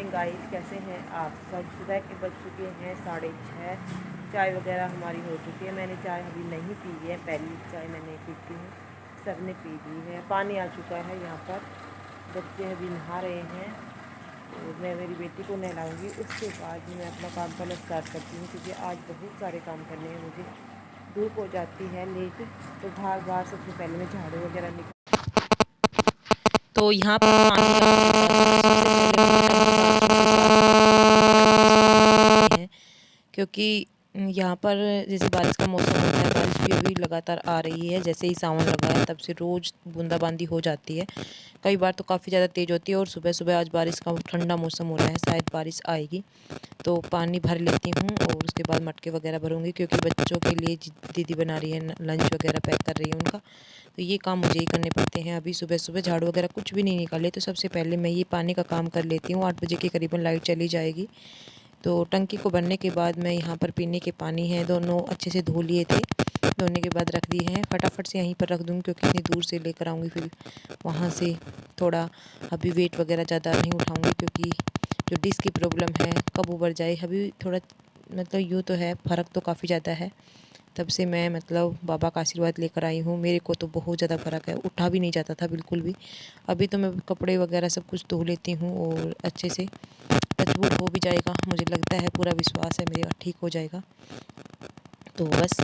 Morning guys, कैसे हैं आप सब। सुबह के बज चुके हैं 6:30। चाय वगैरह हमारी हो चुकी है। मैंने चाय अभी नहीं पी है, पहली चाय मैंने पीती हूँ। सब ने पी ली है। पानी आ चुका है यहाँ पर। बच्चे अभी नहा रहे हैं। तो मैं मेरी बेटी को नहलाऊँगी, उसके बाद मैं अपना काम करना स्टार्ट करती हूँ, क्योंकि आज बहुत सारे काम करने हैं मुझे। धूप हो जाती है लेट, तो बाहर सबसे पहले मैं झाड़ू वगैरह निकाल। तो यहाँ पर पानी है, क्योंकि यहाँ पर जैसे बारिश का मौसम होता है, बारिश भी अभी लगातार आ रही है। जैसे ही सावन लगा है तब से रोज़ बूंदाबांदी हो जाती है। कई बार तो काफ़ी ज़्यादा तेज़ होती है, और सुबह सुबह आज बारिश का ठंडा मौसम हो रहा है, शायद बारिश आएगी। तो पानी भर लेती हूँ और उसके बाद मटके वगैरह भरूँगी, क्योंकि बच्चों के लिए दीदी बना रही है, लंच वगैरह पैक कर रही है उनका। तो ये काम मुझे ही करने पड़ते हैं। अभी सुबह सुबह झाड़ू वगैरह कुछ भी नहीं निकाले, तो सबसे पहले मैं ये पानी का काम कर लेती हूँ। 8 बजे के करीबन लाइट चली जाएगी। तो टंकी को भरने के बाद मैं यहाँ पर पीने के पानी है, दोनों अच्छे से धो लिए थे। धोने के बाद रख दिए हैं, फटाफट से यहीं पर रख दूँगी, क्योंकि इतनी दूर से लेकर आऊँगी, फिर वहाँ से थोड़ा अभी वेट वगैरह ज़्यादा नहीं उठाऊँगी, क्योंकि जो डिस्क की प्रॉब्लम है कब उबर जाए। अभी थोड़ा मतलब यूँ तो है, फ़र्क तो काफ़ी ज़्यादा है। तब से मैं मतलब बाबा का आशीर्वाद लेकर आई हूँ। मेरे को तो बहुत ज़्यादा फ़र्क है, उठा भी नहीं जाता था बिल्कुल भी। अभी तो मैं कपड़े वगैरह सब कुछ धो लेती हूँ, और अच्छे से टचवुड हो भी जाएगा। मुझे लगता है, पूरा विश्वास है मेरा, ठीक हो जाएगा। तो बस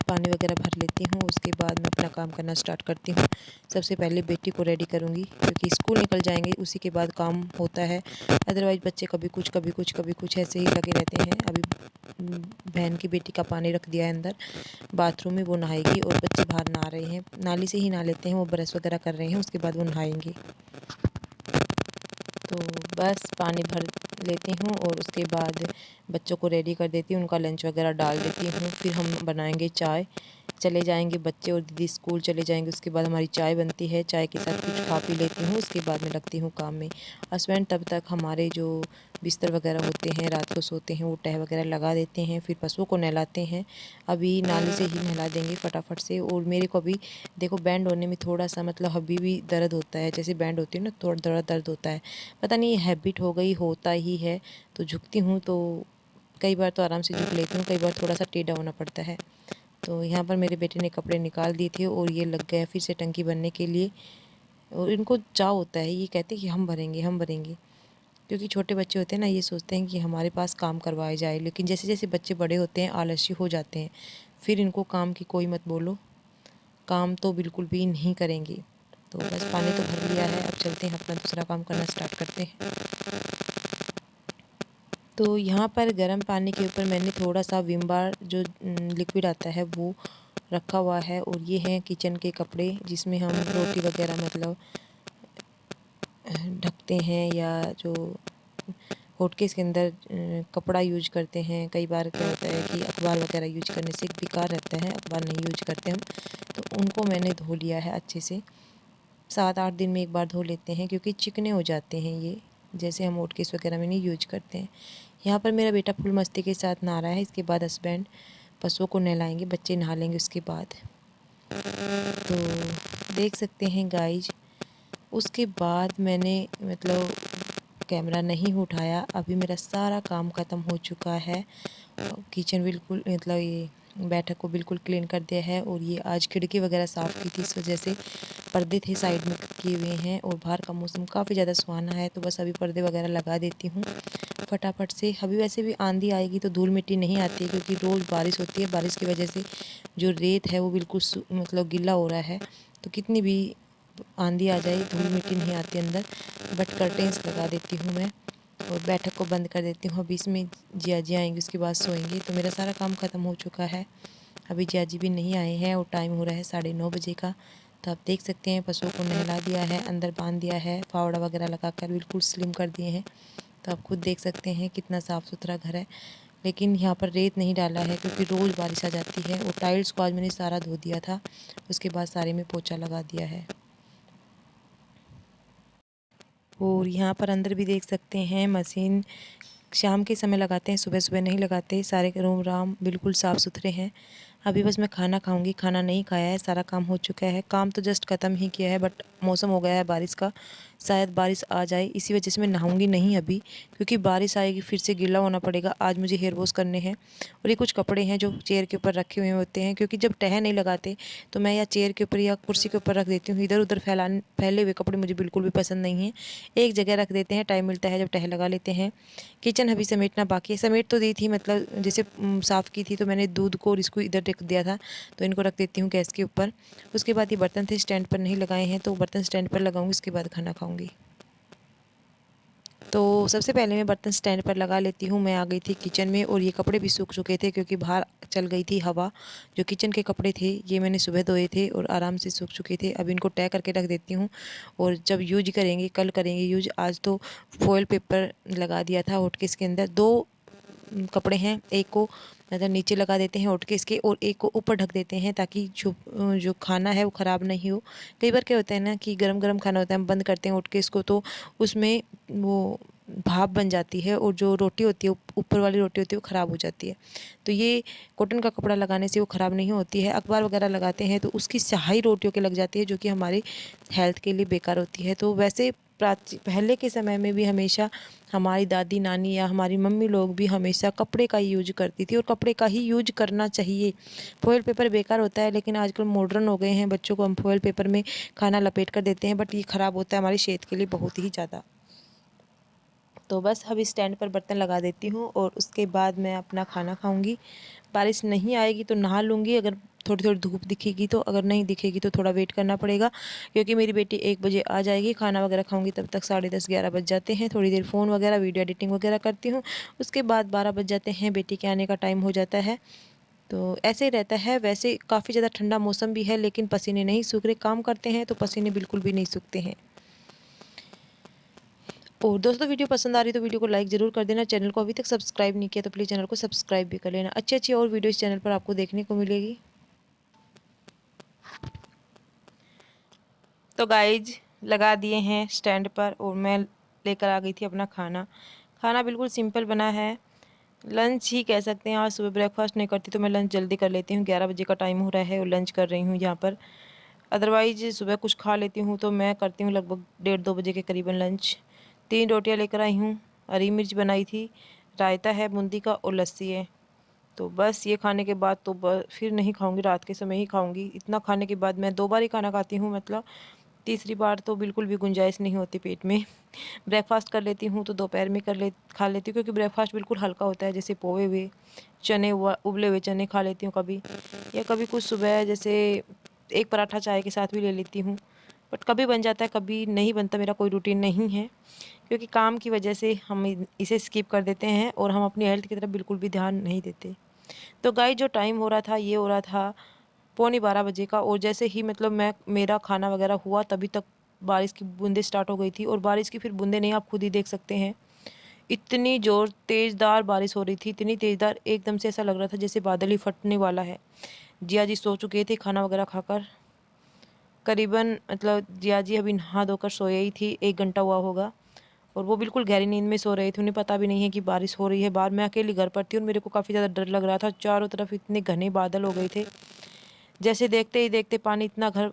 पानी वगैरह भर लेती हूँ, उसके बाद मैं अपना काम करना स्टार्ट करती हूँ। सबसे पहले बेटी को रेडी करूँगी, क्योंकि स्कूल निकल जाएंगे, उसी के बाद काम होता है। अदरवाइज़ बच्चे कभी कुछ कभी कुछ कभी कुछ ऐसे ही लगे रहते हैं। अभी बहन की बेटी का पानी रख दिया है अंदर बाथरूम में, वो नहाएगी, और बच्चे बाहर नहा रहे हैं, नाली से ही नहा लेते हैं, वो ब्रश वगैरह कर रहे हैं, उसके बाद वो नहाएंगे। तो बस पानी भर लेती हूँ, और उसके बाद बच्चों को रेडी कर देती हूँ, उनका लंच वगैरह डाल देती हूँ। फिर हम बनाएंगे चाय, चले जाएंगे बच्चे और दीदी स्कूल चले जाएंगे। उसके बाद हमारी चाय बनती है, चाय के साथ कुछ खा पी लेती हूँ, उसके बाद में लगती हूँ काम में। हस्बैंड तब तक हमारे जो बिस्तर वगैरह होते हैं, रात को सोते हैं, वो तह वगैरह लगा देते हैं, फिर पशुओं को नहलाते हैं। अभी नाली से ही नहला देंगे फटाफट से। और मेरे को अभी देखो, बैंड होने में थोड़ा सा मतलब अभी भी दर्द होता है, जैसे बैंड होती है ना, थोड़ा थोड़ा दर्द होता है। पता नहीं, ये हैबिट हो गई, होता ही है। तो झुकती हूँ तो कई बार तो आराम से झुक लेती हूँ, कई बार थोड़ा सा टेढ़ा होना पड़ता है। तो यहाँ पर मेरे बेटे ने कपड़े निकाल दिए थे, और ये लग गया फिर से टंकी भरने के लिए। और इनको चाव होता है, ये कहते हैं कि हम भरेंगे हम भरेंगे। क्योंकि छोटे बच्चे होते हैं ना, ये सोचते हैं कि हमारे पास काम करवाए जाए, लेकिन जैसे जैसे बच्चे बड़े होते हैं आलसी हो जाते हैं। फिर इनको काम की कोई मत बोलो, काम तो बिल्कुल भी नहीं करेंगे। तो बस पानी तो भर लिया है, अब चलते हैं अपना दूसरा काम करना स्टार्ट करते हैं। तो यहाँ पर गर्म पानी के ऊपर मैंने थोड़ा सा विम बार जो लिक्विड आता है वो रखा हुआ है, और ये हैं किचन के कपड़े, जिसमें हम रोटी वगैरह मतलब ढकते हैं, या जो हॉटकेस के अंदर कपड़ा यूज करते हैं। कई बार क्या होता है कि अखबार वगैरह यूज करने से बेकार रहता है, अखबार नहीं यूज करते हम। तो उनको मैंने धो लिया है अच्छे से, 7-8 दिन में एक बार धो लेते हैं, क्योंकि चिकने हो जाते हैं ये, जैसे हम हॉटकेस वगैरह में नहीं यूज करते हैं। यहाँ पर मेरा बेटा फुल मस्ती के साथ नहा रहा है। इसके बाद हस्बैंड पशुओं को नहलाएंगे, बच्चे नहा लेंगे उसके बाद। तो देख सकते हैं गाइज, उसके बाद मैंने मतलब कैमरा नहीं उठाया। अभी मेरा सारा काम ख़त्म हो चुका है। किचन बिल्कुल मतलब ये बैठक को बिल्कुल क्लीन कर दिया है, और ये आज खिड़की वगैरह साफ़ की थी, इस वजह से पर्दे थे साइड में किए हुए हैं, और बाहर का मौसम काफ़ी ज़्यादा सुहाना है। तो बस अभी पर्दे वगैरह लगा देती हूँ फटाफट से। अभी वैसे भी आंधी आएगी तो धूल मिट्टी नहीं आती है, क्योंकि रोज़ बारिश होती है। बारिश की वजह से जो रेत है वो बिल्कुल मतलब गीला हो रहा है, तो कितनी भी आंधी आ जाए धूल मिट्टी नहीं आती अंदर। बट कर्टेंस लगा देती हूँ मैं, और बैठक को बंद कर देती हूँ। अभी इसमें जिया जी आएंगे, उसके बाद सोएंगे। तो मेरा सारा काम ख़त्म हो चुका है। अभी जिया जी भी नहीं आए हैं, और टाइम हो रहा है 9:30 बजे का। तो आप देख सकते हैं, पशुओं को नहला दिया है, अंदर बांध दिया है, फावड़ा वगैरह लगाकर बिल्कुल स्लिम कर दिए हैं। तो आप खुद देख सकते हैं कितना साफ़ सुथरा घर है। लेकिन यहाँ पर रेत नहीं डाला है, क्योंकि रोज़ बारिश आ जाती है। और टाइल्स को आज मैंने सारा धो दिया था, उसके बाद सारे में पोछा लगा दिया है। और यहाँ पर अंदर भी देख सकते हैं, मशीन शाम के समय लगाते हैं, सुबह सुबह नहीं लगाते। सारे रूम राम बिल्कुल साफ़ सुथरे हैं। अभी बस मैं खाना खाऊंगी, खाना नहीं खाया है, सारा काम हो चुका है। काम तो जस्ट ख़त्म ही किया है, बट मौसम हो गया है बारिश का, शायद बारिश आ जाए, इसी वजह से मैं नहाऊंगी नहीं अभी, क्योंकि बारिश आएगी फिर से गीला होना पड़ेगा। आज मुझे हेयर वॉश करने हैं। और ये कुछ कपड़े हैं जो चेयर के ऊपर रखे हुए होते हैं, क्योंकि जब तह नहीं लगाते तो मैं या चेयर के ऊपर या कुर्सी के ऊपर रख देती हूँ। इधर उधर फैले हुए कपड़े मुझे बिल्कुल भी पसंद नहीं है। एक जगह रख देते हैं, टाइम मिलता है जब तह लगा लेते हैं। किचन अभी समेटना बाकी है। समेट तो दी थी, मतलब जैसे साफ़ की थी, तो मैंने दूध को और इसको इधर रख दिया था, तो इनको रख देती हूँ गैस के ऊपर। उसके बाद ये बर्तन थे स्टैंड पर नहीं लगाए हैं, तो बर्तन स्टैंड पर लगाऊंगी, उसके बाद खाना खाऊंगी। तो सबसे पहले मैं बर्तन स्टैंड पर लगा लेती हूँ। मैं आ गई थी किचन में और ये कपड़े भी सूख चुके थे, क्योंकि बाहर चल गई थी हवा। जो किचन के कपड़े थे ये मैंने सुबह धोए थे और आराम से सूख चुके थे। अब इनको तय करके रख देती हूँ, और जब यूज करेंगे, कल करेंगे यूज। आज तो फॉयल पेपर लगा दिया था हॉटकेस के अंदर। दो कपड़े हैं, एक को मतलब नीचे लगा देते हैं हॉटकेस के, और एक को ऊपर ढक देते हैं, ताकि जो खाना है वो ख़राब नहीं हो। कई बार क्या होता है ना कि गरम गरम खाना होता है, हम बंद करते हैं हॉटकेस को, तो उसमें वो भाप बन जाती है, और जो रोटी होती है, ऊपर वाली रोटी होती है, वो ख़राब हो जाती है। तो ये कॉटन का कपड़ा लगाने से वो ख़राब नहीं होती है। अखबार वगैरह लगाते हैं तो उसकी स्याही रोटियों के लग जाती है, जो कि हमारी हेल्थ के लिए बेकार होती है। तो वैसे पहले के समय में भी हमेशा हमारी दादी नानी या हमारी मम्मी लोग भी हमेशा कपड़े का ही यूज करती थी, और कपड़े का ही यूज करना चाहिए। फॉयल पेपर बेकार होता है, लेकिन आजकल मॉडर्न हो गए हैं, बच्चों को हम फॉयल पेपर में खाना लपेट कर देते हैं, बट ये ख़राब होता है हमारी सेहत के लिए बहुत ही ज़्यादा। तो बस अभी स्टैंड पर बर्तन लगा देती हूँ, और उसके बाद मैं अपना खाना खाऊंगी। बारिश नहीं आएगी तो नहा लूँगी, अगर थोड़ी थोड़ी धूप दिखेगी तो। अगर नहीं दिखेगी तो थोड़ा वेट करना पड़ेगा, क्योंकि मेरी बेटी 1 बजे आ जाएगी। खाना वगैरह खाऊंगी तब तक 10:30-11 बज जाते हैं। थोड़ी देर फ़ोन वगैरह वीडियो एडिटिंग वगैरह करती हूँ, उसके बाद 12 बज जाते हैं, बेटी के आने का टाइम हो जाता है। तो ऐसे ही रहता है। वैसे काफ़ी ज़्यादा ठंडा मौसम भी है, लेकिन पसीने नहीं सूख रहे। काम करते हैं तो पसीने बिल्कुल भी नहीं सूखते हैं। और दोस्तों, वीडियो पसंद आ रही तो वीडियो को लाइक ज़रूर कर देना। चैनल को अभी तक सब्सक्राइब नहीं किया तो प्लीज़ चैनल को सब्सक्राइब भी कर लेना। अच्छी अच्छी और वीडियो इस चैनल पर आपको देखने को मिलेगी। तो गाइज लगा दिए हैं स्टैंड पर, और मैं लेकर आ गई थी अपना खाना। खाना बिल्कुल सिंपल बना है, लंच ही कह सकते हैं। आज सुबह ब्रेकफास्ट नहीं करती तो मैं लंच जल्दी कर लेती हूँ। 11 बजे का टाइम हो रहा है और लंच कर रही हूँ यहाँ पर। अदरवाइज सुबह कुछ खा लेती हूँ तो मैं करती हूँ लगभग 1:30-2 बजे के करीबन लंच। 3 रोटियाँ लेकर आई हूँ, हरी मिर्च बनाई थी, रायता है बूंदी का, और लस्सी है। तो बस ये खाने के बाद तो फिर नहीं खाऊंगी, रात के समय ही खाऊंगी। इतना खाने के बाद मैं 2 बार ही खाना खाती हूँ, मतलब तीसरी बार तो बिल्कुल भी गुंजाइश नहीं होती पेट में। ब्रेकफास्ट कर लेती हूँ तो दोपहर में खा लेती हूँ, क्योंकि ब्रेकफास्ट बिल्कुल हल्का होता है। जैसे पोहे हुए, चने हुआ, उबले हुए चने खा लेती हूँ कभी, या कभी कुछ सुबह जैसे एक पराठा चाय के साथ भी ले लेती हूँ। बट कभी बन जाता है, कभी नहीं बनता। मेरा कोई रूटीन नहीं है, क्योंकि काम की वजह से हम इसे स्किप कर देते हैं, और हम अपनी हेल्थ की तरफ बिल्कुल भी ध्यान नहीं देते। तो गाइस, जो टाइम हो रहा था ये हो रहा था 11:45 बजे का, और जैसे ही मतलब मेरा खाना वगैरह हुआ तभी तक बारिश की बूंदें स्टार्ट हो गई थी। और बारिश की फिर बूंदें नहीं, आप खुद ही देख सकते हैं, इतनी जोर तेज़दार बारिश हो रही थी, इतनी तेज़दार, एकदम से ऐसा लग रहा था जैसे बादल ही फटने वाला है। जिया जी सो चुके थे खाना वगैरह खाकर, करीबन मतलब जिया जी अभी नहा धोकर सोए ही थी, 1 घंटा हुआ होगा। और वो बिल्कुल गहरी नींद में सो रहे थे, उन्हें पता भी नहीं है कि बारिश हो रही है बाहर। मैं अकेली घर पर थी और मेरे को काफ़ी ज़्यादा डर लग रहा था। चारों तरफ इतने घने बादल हो गए थे, जैसे देखते ही देखते पानी इतना घर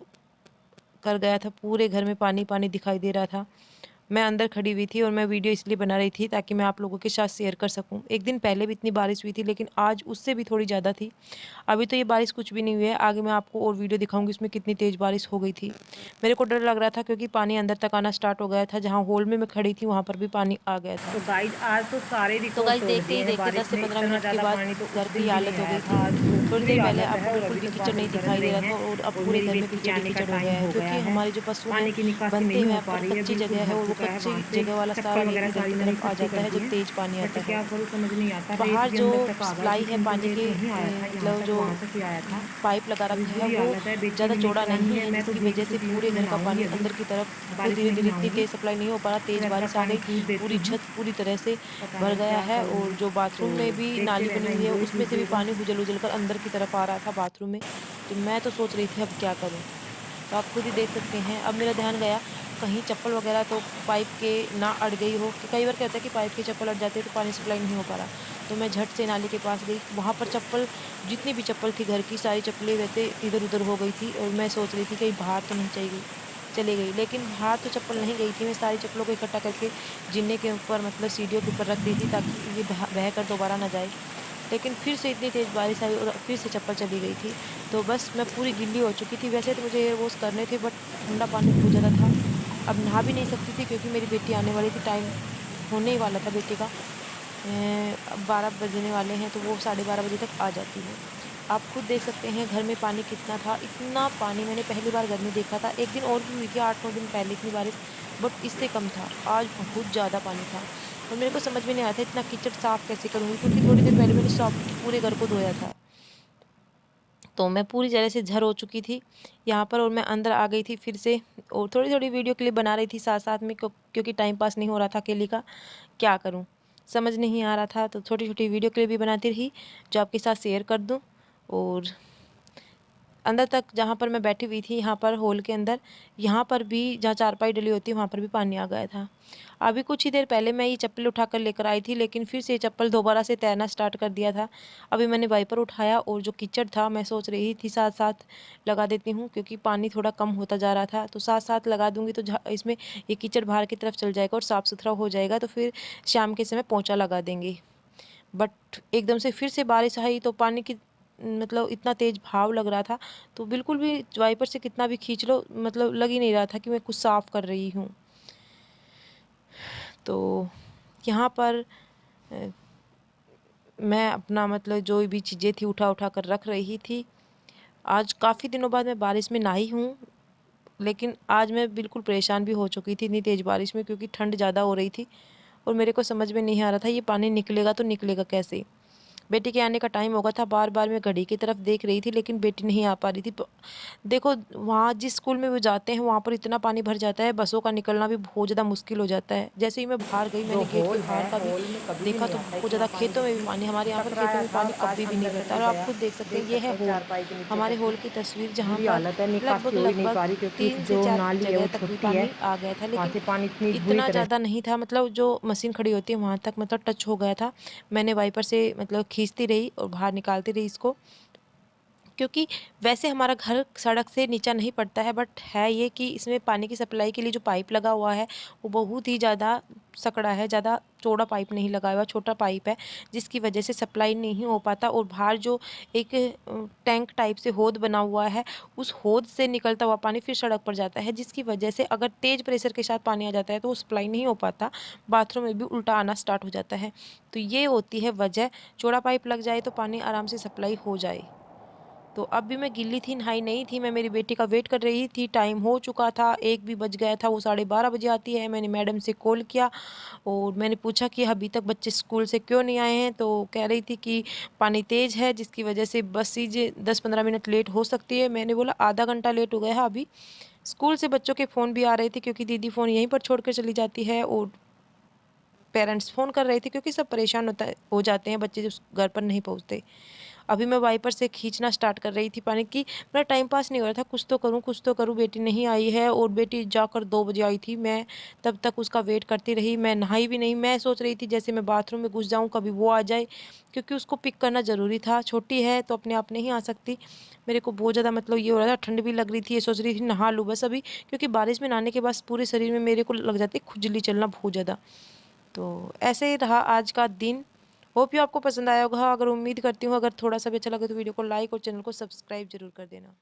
कर गया था, पूरे घर में पानी पानी दिखाई दे रहा था। मैं अंदर खड़ी हुई थी और मैं वीडियो इसलिए बना रही थी ताकि मैं आप लोगों के साथ शेयर कर सकूं। एक दिन पहले भी इतनी बारिश हुई थी, लेकिन आज उससे भी थोड़ी ज़्यादा थी। अभी तो ये बारिश कुछ भी नहीं हुई है, आगे मैं आपको और वीडियो दिखाऊंगी इसमें कितनी तेज़ बारिश हो गई थी। मेरे को डर लग रहा था, क्योंकि पानी अंदर तक आना स्टार्ट हो गया था। जहाँ हॉल में मैं खड़ी थी वहाँ पर भी पानी आ गया था। तो गाइज आज तो सारे तो रिकॉर्ड गाइस, तोड़ देखते दिए ही हैं देखते 10 बारिश से में। 15 इतना मिनट के ज़्यादा बाद पानी तो घर उस की दिन भी हालत नहीं हो आया गई था, थी। आज तो थोड़ी बुरी देर पहले हालत आपको है। और बिल्कुल अभी भी तक कीचड़ नहीं बारिश बढ़ दिखाई दे रही रहा है, था, और अब और पूरे मेरी घर में बेटी के कीचड़ ही आने का कीचड़ हो टाइम गया है, हो गया क्योंकि है। हमारे जो पशु हैं पानी की निकासी बनते नहीं हुए हो यहाँ पा पर रही है, कच्ची बिल्कुल जगह है, भर और वो चुका है कच्ची बांध से। जगह वाला सारा चप्पल वगैरह इधर सारी की मैंने तरफ आ इकट्ठी जाता कर है दी जब है, तेज पानी आता बट है। क्या करूँ समझ नहीं आता। रेत बाहर भी जो अंदर तक आ गया, सिलाई है जिस दिन तक पानी रेत के नहीं आया था यहाँ मतलब तक, जो वहाँ तक ही आया था। पाइप लगा अभी रखा है, बुरी वो हालत है, बेटी ज़्यादा भी चौड़ा लेकर आई नहीं है। है, मैं तो जिसकी देख वजह से चुकी हूँ पूरे कि मैं घर का नहाऊंगी पानी अभी, अंदर की तरफ वो बारिश धीरे में ही धीरे इतनी नहाऊंगी। तेज सप्लाई नहीं हो पा रहा। तेज फिर अंदर बारिश आ पानी गई, कूद देती पूरी हूँ, छत पूरी तरह से पता भर नहीं गया क्या है। और करूँगी। जो तो बाथरूम में भी देखते नाली बनी रहना, हुई है, एंजॉय उसमें से भी कीजिएगा। पानी उजल उजल कर अंदर की तरफ आ रहा था बाथरूम में। तो मैं तो सोच रही थी अब क्या करूँ। तो आप खुद ही देख सकते हैं। अब मेरा ध्यान गया कहीं चप्पल वगैरह तो पाइप के ना अड़ गई हो, कि कई बार क्या होता है कि पाइप के चप्पल अड़ जाते हैं तो पानी सप्लाई नहीं हो पा रहा। तो मैं झट से नाली के पास गई, वहाँ पर चप्पल, जितनी भी चप्पल थी घर की सारी चप्पलें वैसे इधर उधर हो गई थी, और मैं सोच रही थी कहीं बाहर तो नहीं चली गई। चली गई, लेकिन बाहर तो चप्पल नहीं गई थी। मैं सारी चप्पलों को इकट्ठा करके जीने के ऊपर मतलब सीढ़ियों के ऊपर रख दी थी ताकि ये बह कर दोबारा ना जाए। लेकिन फिर से इतनी तेज़ बारिश आई और फिर से चप्पल चली गई थी। तो बस मैं पूरी गीली हो चुकी थी। वैसे तो मुझे हेयर वॉश करने थे, बट ठंडा पानी बहुत ज़्यादा था। अब नहा भी नहीं सकती थी क्योंकि मेरी बेटी आने वाली थी, टाइम होने ही वाला था बेटी का। अब 12 बजने वाले हैं तो वो 12:30 बजे तक आ जाती है। आप खुद देख सकते हैं घर में पानी कितना था। इतना पानी मैंने पहली बार घर में देखा था। एक दिन और भी हुई थी 8-9 दिन पहले इतनी बारिश, बट इससे कम था। आज बहुत ज़्यादा पानी था और मेरे को समझ में नहीं आया था इतना कीचड़ साफ़ कैसे करूँगी, क्योंकि थोड़ी देर पहले मैंने साफ पूरे घर को धोया था। तो मैं पूरी तरह से झर हो चुकी थी यहाँ पर और मैं अंदर आ गई थी फिर से, और थोड़ी-थोड़ी वीडियो क्लिप बना रही थी साथ-साथ में, क्योंकि टाइम पास नहीं हो रहा था अकेले का। क्या करूँ? समझ नहीं आ रहा था, तो छोटी-छोटी वीडियो क्लिप भी बनाती रही जो आपके साथ शेयर कर दूँ। और अंदर तक जहाँ पर मैं बैठी हुई थी, यहाँ पर हॉल के अंदर, यहाँ पर भी जहाँ चारपाई डली होती है वहाँ पर भी पानी आ गया था। अभी कुछ ही देर पहले मैं ये चप्पल उठाकर लेकर आई थी, लेकिन फिर से ये चप्पल दोबारा से तैरना स्टार्ट कर दिया था। अभी मैंने वाइपर उठाया और जो कीचड़ था मैं सोच रही थी साथ-साथ लगा देती हूँ, क्योंकि पानी थोड़ा कम होता जा रहा था। तो साथ-साथ लगा दूँगी तो इसमें ये कीचड़ बाहर की तरफ चल जाएगा और साफ़-सुथरा हो जाएगा, तो फिर शाम के समय पोंछा लगा देंगे। बट एकदम से फिर से बारिश आई तो पानी की मतलब इतना तेज़ बहाव लग रहा था, तो बिल्कुल भी वाइपर से कितना भी खींच लो मतलब लग ही नहीं रहा था कि मैं कुछ साफ़ कर रही हूँ। तो यहाँ पर अ, मैं अपना मतलब जो भी चीज़ें थी उठा-उठा कर रख रही थी। आज काफ़ी दिनों बाद मैं बारिश में नहाई हूँ, लेकिन आज मैं बिल्कुल परेशान भी हो चुकी थी इतनी तेज़ बारिश में, क्योंकि ठंड ज़्यादा हो रही थी और मेरे को समझ में नहीं आ रहा था ये पानी निकलेगा तो निकलेगा कैसे? बेटी के आने का टाइम हो गया था, बार-बार मैं घड़ी की तरफ देख रही थी लेकिन बेटी नहीं आ पा रही थी। देखो वहाँ जिस स्कूल में वो जाते हैं वहाँ पर इतना पानी भर जाता है, बसों का निकलना भी बहुत ज़्यादा मुश्किल हो जाता है। जैसे ही मैं बाहर गई जो मैंने गेट के हॉल है, बाहर का भी हॉल में कभी भी देखा नहीं तो आता बहुत इतना ज़्यादा, पानी। खेतों में भी देखो पानी, हमारे यहाँ पर खेतों टकराया में था, पानी आज कभी भी नहीं अंदर भरता। करके और आप गया। खुद देख सकते हैं देख ये सकते है हो हॉल, चारपाई के नीचे हमारे तक हॉल की तस्वीर, जहाँ बुरी पर हालत है, निकासी हो ही नहीं लगभग-लगभग पा रही क्योंकि 3 से जो 4 नाली है जगह वो तक भी छोटी है। पानी आ गया था, वहाँ लेकिन से पानी इतनी बुरी इतना तरह ज़्यादा नहीं था, मतलब जो मशीन खड़ी होती है वहाँ तक मतलब टच हो गया था। मैंने वाइपर से मतलब खींचती रही और बाहर निकालती रही इसको, क्योंकि वैसे हमारा घर सड़क से नीचा नहीं पड़ता है, बट है ये कि इसमें पानी की सप्लाई के लिए जो पाइप लगा हुआ है वो बहुत ही ज़्यादा सकड़ा है, ज़्यादा चौड़ा पाइप नहीं लगा हुआ, छोटा पाइप है, जिसकी वजह से सप्लाई नहीं हो पाता। और बाहर जो एक टैंक टाइप से हौद बना हुआ है, उस हौद से निकलता हुआ पानी फिर सड़क पर जाता है, जिसकी वजह से अगर तेज़ प्रेशर के साथ पानी आ जाता है तो वो सप्लाई नहीं हो पाता, बाथरूम में भी उल्टा आना स्टार्ट हो जाता है। तो ये होती है वजह, चौड़ा पाइप लग जाए तो पानी आराम से सप्लाई हो जाए। तो अब भी मैं गिल्ली थी, नहाई नहीं थी, मैं मेरी बेटी का वेट कर रही थी, टाइम हो चुका था, 1 भी बज गया था, वो 12:30 बजे आती है। मैंने मैडम से कॉल किया और मैंने पूछा कि अभी तक बच्चे स्कूल से क्यों नहीं आए हैं, तो कह रही थी कि पानी तेज़ है जिसकी वजह से बस चीज़ें 10-15 मिनट लेट हो सकती है। मैंने बोला आधा घंटा लेट हो गया है अभी। स्कूल से बच्चों के फ़ोन भी आ रहे थे क्योंकि दीदी फ़ोन यहीं पर छोड़ कर चली जाती है, और पेरेंट्स फ़ोन कर रहे थे क्योंकि सब परेशान हो जाते हैं बच्चे जब घर पर नहीं पहुँचते। अभी मैं वाइपर से खींचना स्टार्ट कर रही थी पानी की, मेरा टाइम पास नहीं हो रहा था, कुछ तो करूँ कुछ तो करूँ। बेटी नहीं आई है और बेटी जाकर 2 बजे आई थी, मैं तब तक उसका वेट करती रही, मैं नहाई भी नहीं। मैं सोच रही थी जैसे मैं बाथरूम में घुस जाऊँ कभी वो आ जाए, क्योंकि उसको पिक करना ज़रूरी था, छोटी है तो अपने आप नहीं आ सकती। मेरे को बहुत ज़्यादा मतलब ये हो रहा था, ठंड भी लग रही थी, ये सोच रही थी नहा लूँ बस अभी, क्योंकि बारिश में नहाने के बाद पूरे शरीर में मेरे को लग जाती है खुजली चलना बहुत ज़्यादा। तो ऐसे ही रहा आज का दिन। होप यू आपको पसंद आया होगा। अगर उम्मीद करती हूँ अगर थोड़ा सा भी अच्छा लगे तो वीडियो को लाइक और चैनल को सब्सक्राइब जरूर कर देना।